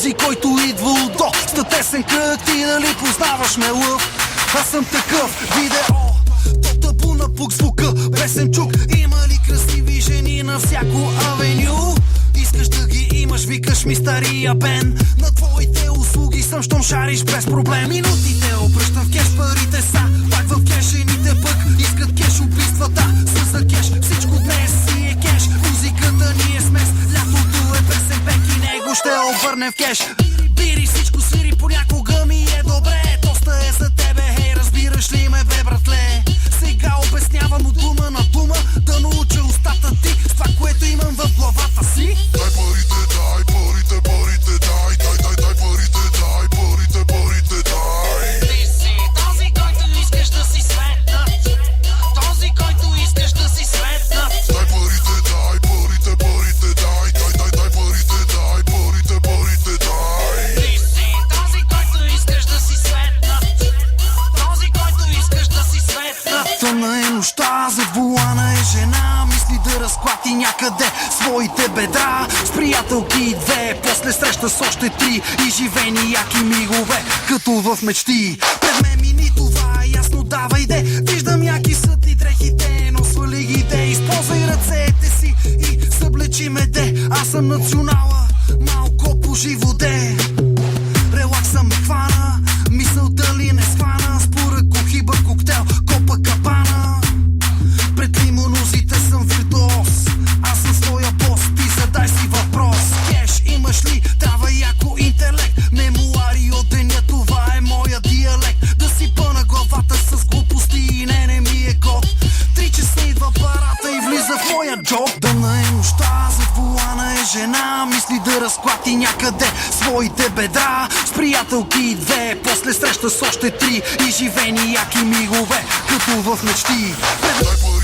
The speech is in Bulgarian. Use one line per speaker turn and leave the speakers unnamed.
този, който идва от доста тесен кръг. Ти дали познаваш ме, лъв? Аз съм такъв. Видео, то табу на пук звука, песен чук. Има ли красиви жени на всяко авеню? Искаш да ги имаш, викаш ми стария Бен. На твоите услуги съм, щом шариш без проблем. Минутите обръщам в кеш, парите са пак в кеш. Жените пък искат кеш, убийствата са за кеш. Всичко днес си е кеш, музиката ни е смес. Лятото е песен пек и него ще обърнем в кеш. Бири, всичко свири, понякога ми е добре. Доста е за тебе, хей, разбираш ли ме, бе, братле? Сега обяснявам от дума на дума, да науча устата ти с това, което имам в главата си.
Дай парите, дай парите, парите, дай, дай, дай, дай парите, дай парите, парите, дай.
Ти си този, който искаш да си светнат. Този, който искаш да си светнат.
Дай парите, дай парите, парите, дай, дай, дай, дай парите, дай парите, парите, дай.
Ти си този, който искаш да си светнат. Този, който искаш да си светнат.
Тъмна е нощта, зад волана е жена. Мисли да разклати някъде своите бедра. С приятелки две, после среща с още три. И живени яки мигове, като в мечти. Пред мен мини това ясно дава иде. Виждам яки са ти дрехите, но свали ги де. Използвай ръцете си и съблечи ме де. Аз съм национала, малко поживоде. Релакса ме хвана, мисълта ли не схвана. Според кухиба коктейл, копа капана. Пред лимонузите съм виртуоз, аз съм своя бос, ти задай си въпрос. Кеш имаш ли? Трябва яко интелект. Мемуари от деня, това е моя диалект. Да си пъна главата с глупости и не ми е год. 3 часа идва парата и влиза в моя джоб. Дъмна е нощта, зад волана е жена. Мисли да разклати някъде своите бедра. С приятелки две, после среща с още три. И живени яки мигове, като в мечти.
Дай парите,